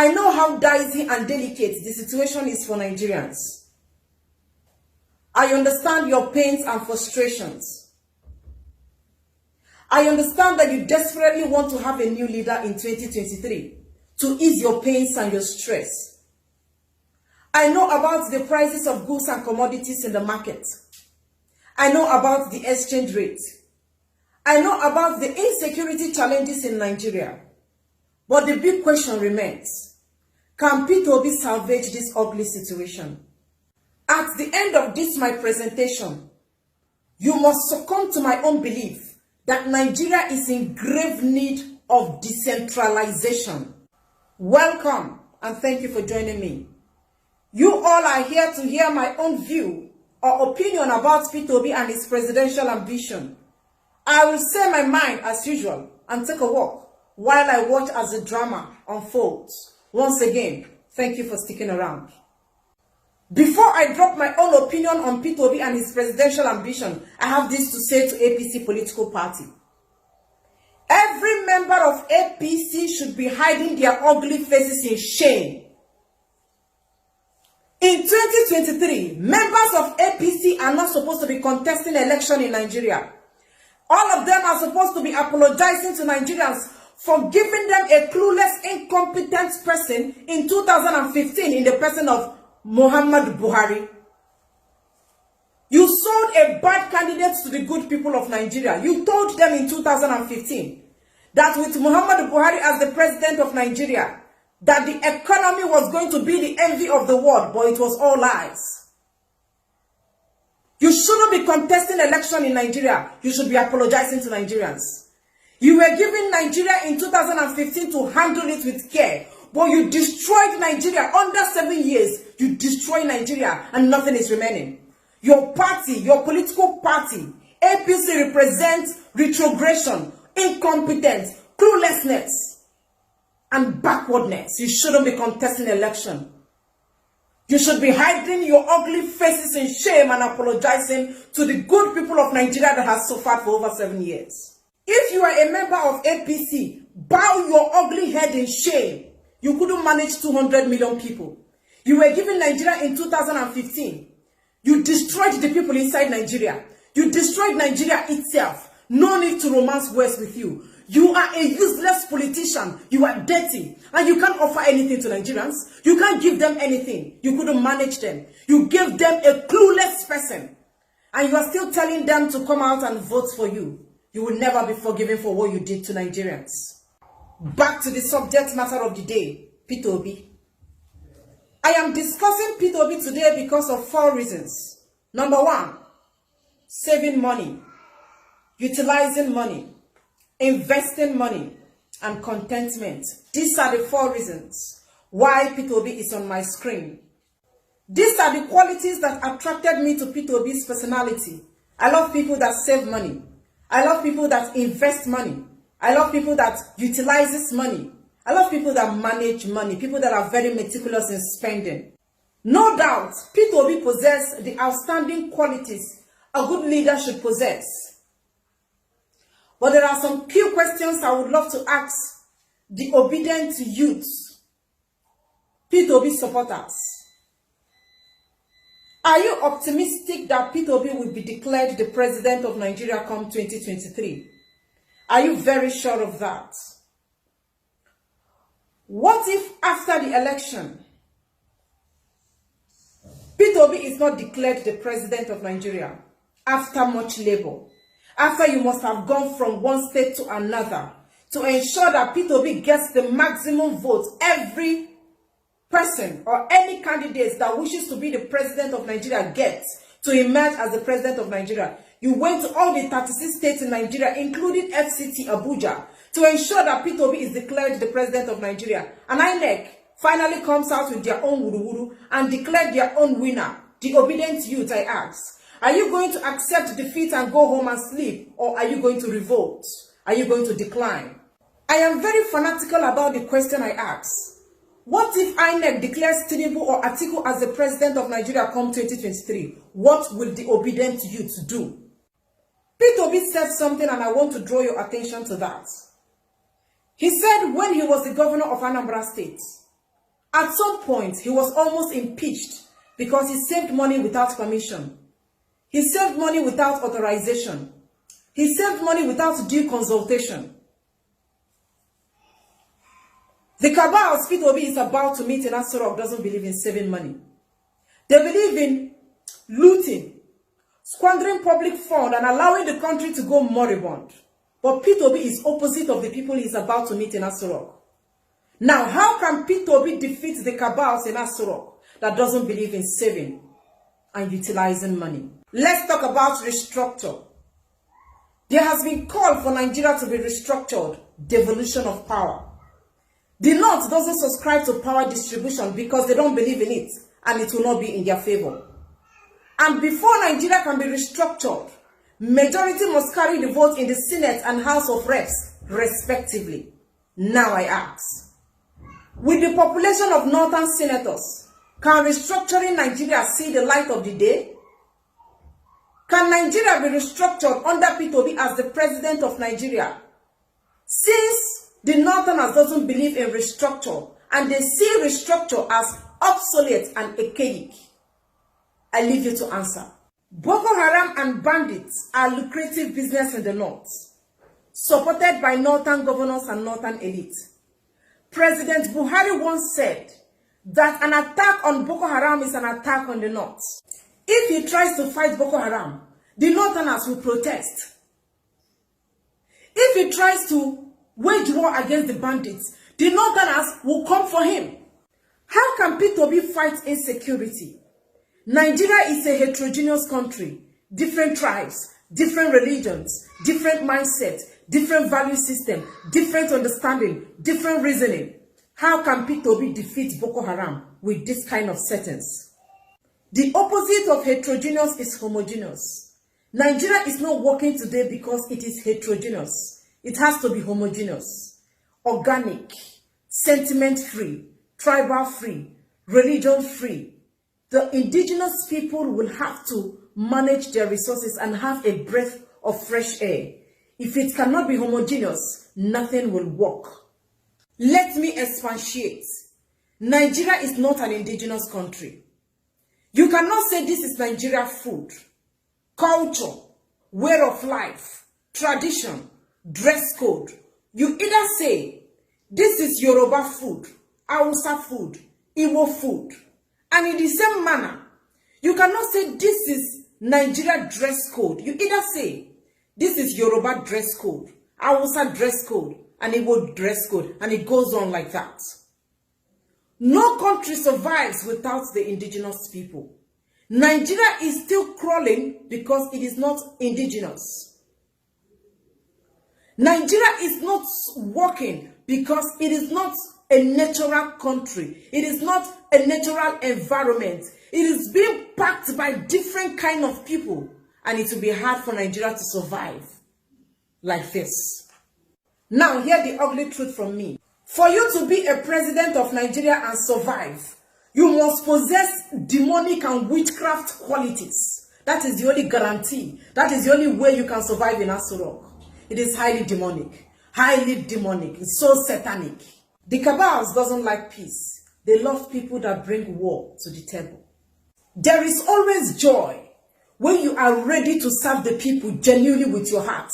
I know how dicey and delicate the situation is for Nigerians. I understand your pains and frustrations. I understand that you desperately want to have a new leader in 2023 to ease your pains and your stress. I know about the prices of goods and commodities in the market. I know about the exchange rate. I know about the insecurity challenges in Nigeria. But the big question remains, can Peter Obi salvage this ugly situation? At the end of this, my presentation, you must succumb to my own belief that Nigeria is in grave need of decentralization. Welcome and thank you for joining me. You all are here to hear my own view or opinion about Peter Obi and his presidential ambition. I will say my mind as usual and take a walk while I watch as the drama unfolds. Once again, thank you for sticking around. Before I drop my own opinion on Peter Obi and his presidential ambition, I have this to say to APC political party. Every member of APC should be hiding their ugly faces in shame. In 2023, members of APC are not supposed to be contesting election in Nigeria. All of them are supposed to be apologizing to Nigerians for giving them a clueless, incompetent person in 2015 in the person of Muhammad Buhari. You sold a bad candidate to the good people of Nigeria. You told them in 2015 that with Muhammad Buhari as the president of Nigeria, that the economy was going to be the envy of the world, but it was all lies. You shouldn't be contesting election in Nigeria. You should be apologizing to Nigerians. You were given Nigeria in 2015 to handle it with care, but you destroyed Nigeria under 7 years. You destroyed Nigeria and nothing is remaining. Your party, your political party, APC represents retrogression, incompetence, cluelessness, and backwardness. You shouldn't be contesting election. You should be hiding your ugly faces in shame and apologizing to the good people of Nigeria that has suffered for over 7 years. If you are a member of APC, bow your ugly head in shame. You couldn't manage 200 million people. You were given Nigeria in 2015. You destroyed the people inside Nigeria. You destroyed Nigeria itself. No need to romance words with you. You are a useless politician. You are dirty. And you can't offer anything to Nigerians. You can't give them anything. You couldn't manage them. You gave them a clueless person. And you are still telling them to come out and vote for you. You will never be forgiven for what you did to Nigerians. Back to the subject matter of the day, Peter Obi. I am discussing Peter Obi today because of 4 reasons. Number 1, saving money, utilizing money, investing money, and contentment. These are the 4 reasons why Peter Obi is on my screen. These are the qualities that attracted me to Peter Obi's personality. I love people that save money. I love people that invest money. I love people that utilizes money. I love people that manage money, people that are very meticulous in spending. No doubt, Peter Obi possesses the outstanding qualities a good leader should possess. But there are some key questions I would love to ask the obedient youths, Peter Obi supporters. Are you optimistic that Peter Obi will be declared the president of Nigeria come 2023? Are you very sure of that? What if after the election, Peter Obi is not declared the president of Nigeria after much labor? After you must have gone from one state to another to ensure that Peter Obi gets the maximum votes every person or any candidate that wishes to be the president of Nigeria gets to emerge as the president of Nigeria. You went to all the 36 states in Nigeria, including FCT Abuja, to ensure that Peter Obi is declared the president of Nigeria. And INEC finally comes out with their own wuru-wuru and declared their own winner. The obedient youth, I ask, are you going to accept defeat and go home and sleep? Or are you going to revolt? Are you going to decline? I am very fanatical about the question I ask. What if INEC declares Tinubu or Atiku as the president of Nigeria come 2023? What will the obedient youth do? Peter Obi said something and I want to draw your attention to that. He said when he was the governor of Anambra State, At some point, he was almost impeached because he saved money without permission. He saved money without authorization. He saved money without due consultation. The cabal Peter Obi is about to meet in Aso Rock doesn't believe in saving money. They believe in looting, squandering public funds and allowing the country to go moribund. But Peter Obi is opposite of the people he is about to meet in Aso Rock. Now, how can Peter Obi defeat the cabals in Aso Rock that doesn't believe in saving and utilizing money? Let's talk about restructure. There has been call for Nigeria to be restructured, devolution of power. The North doesn't subscribe to power distribution because they don't believe in it and it will not be in their favor. And before Nigeria can be restructured, majority must carry the vote in the Senate and House of Reps, respectively. Now I ask, with the population of northern senators, can restructuring Nigeria see the light of the day? Can Nigeria be restructured under Peter Obi as the president of Nigeria? Since the Northerners doesn't believe in restructure and they see restructure as obsolete and archaic, I leave you to answer. Boko Haram and bandits are lucrative business in the North, supported by Northern governors and Northern elite. President Buhari once said that an attack on Boko Haram is an attack on the North. If he tries to fight Boko Haram, the Northerners will protest. If he tries to wage war against the bandits, the Northerners will come for him. How can Peter Obi fight insecurity? Nigeria is a heterogeneous country, different tribes, different religions, different mindsets, different value system, different understanding, different reasoning. How can Peter Obi defeat Boko Haram with this kind of settings? The opposite of heterogeneous is homogeneous. Nigeria is not working today because it is heterogeneous. It has to be homogeneous, organic, sentiment-free, tribal-free, religion-free. The indigenous people will have to manage their resources and have a breath of fresh air. If it cannot be homogeneous, nothing will work. Let me expatiate. Nigeria is not an indigenous country. You cannot say this is Nigeria food, culture, way of life, tradition, dress code. You either say this is Yoruba food, Hausa food, Igbo food, and in the same manner, you cannot say this is Nigeria dress code. You either say this is Yoruba dress code, Hausa dress code, and Igbo dress code, and it goes on like that. No country survives without the indigenous people. Nigeria is still crawling because it is not indigenous. Nigeria is not working because it is not a natural country. It is not a natural environment. It is being packed by different kind of people, and it will be hard for Nigeria to survive like this. Now, hear the ugly truth from me. For you to be a president of Nigeria and survive, you must possess demonic and witchcraft qualities. That is the only guarantee. That is the only way you can survive in Aso Rock. It is highly demonic. Highly demonic. It's so satanic. The cabals doesn't like peace. They love people that bring war to the table. There is always joy when you are ready to serve the people genuinely with your heart.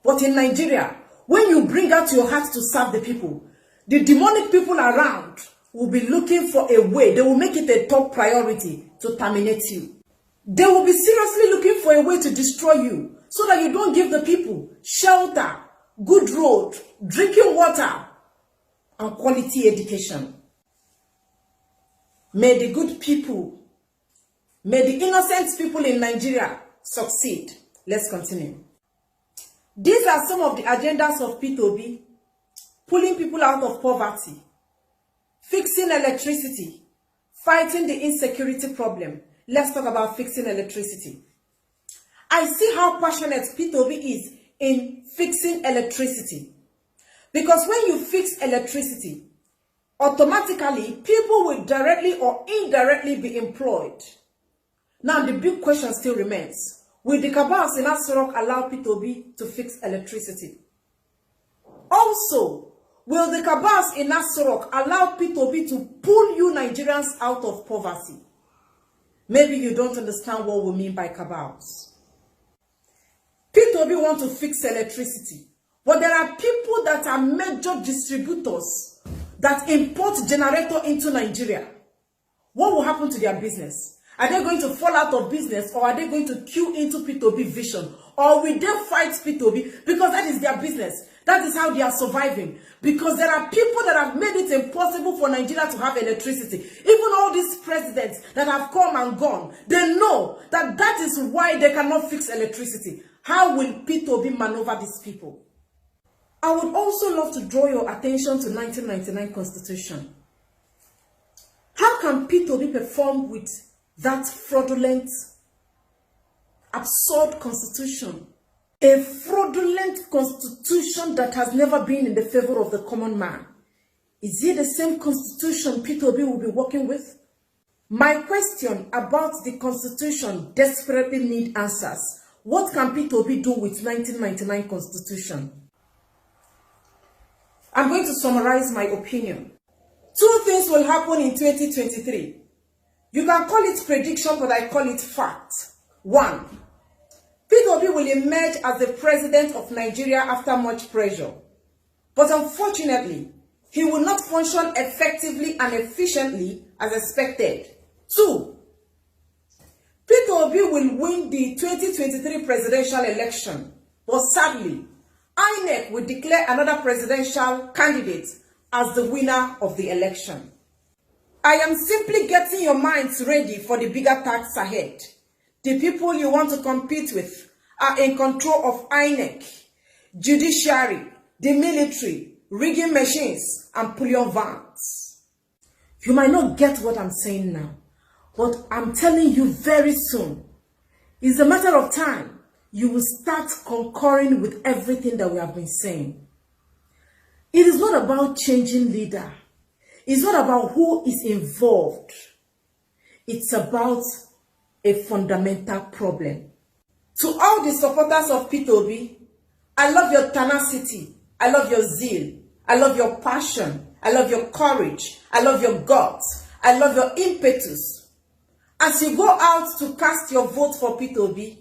But in Nigeria, when you bring out your heart to serve the people, the demonic people around will be looking for a way. They will make it a top priority to terminate you. They will be seriously looking for a way to destroy you so that you don't give the people shelter, good road, drinking water, and quality education. May the good people, may the innocent people in Nigeria succeed. Let's continue. These are some of the agendas of Peter Obi: pulling people out of poverty, fixing electricity, fighting the insecurity problem. Let's talk about fixing electricity. I see how passionate Peter Obi is in fixing electricity. Because when you fix electricity, automatically people will directly or indirectly be employed. Now the big question still remains: will the cabals in Aso Rock allow Peter Obi to fix electricity? Also, will the cabals in Aso Rock allow P2B to pull you Nigerians out of poverty? Maybe you don't understand what we mean by cabals. P2B want to fix electricity, but there are people that are major distributors that import generator into Nigeria. What will happen to their business? Are they going to fall out of business, or are they going to queue into P2B vision? Or will they fight P2B? Because that is their business. That is how they are surviving. Because there are people that have made it impossible for Nigeria to have electricity. Even all these presidents that have come and gone, they know that that is why they cannot fix electricity. How will P2B maneuver these people? I would also love to draw your attention to 1999 Constitution. How can P2B perform with that fraudulent, absurd constitution? A fraudulent constitution that has never been in the favor of the common man. Is it the same constitution P2B will be working with? My question about the constitution desperately needs answers. What can P2B do with 1999 constitution? I'm going to summarize my opinion. Two things will happen in 2023. You can call it prediction, but I call it fact. One, P2B will emerge as the president of Nigeria after much pressure. But unfortunately, he will not function effectively and efficiently as expected. Two, P2B will win the 2023 presidential election, but sadly, INEC will declare another presidential candidate as the winner of the election. I am simply getting your minds ready for the bigger tasks ahead. The people you want to compete with are in control of INEC, judiciary, the military, rigging machines, and bullion vans. You might not get what I'm saying now, but I'm telling you very soon, it's a matter of time, you will start concurring with everything that we have been saying. It is not about changing leader. It's not about who is involved. It's about a fundamental problem. To all the supporters of P2B, I love your tenacity. I love your zeal. I love your passion. I love your courage. I love your guts. I love your impetus. As you go out to cast your vote for P2B,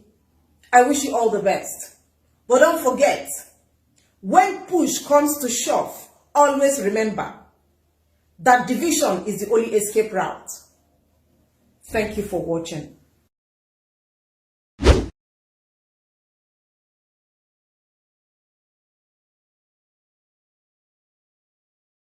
I wish you all the best. But don't forget, when push comes to shove, always remember that division is the only escape route. Thank you for watching.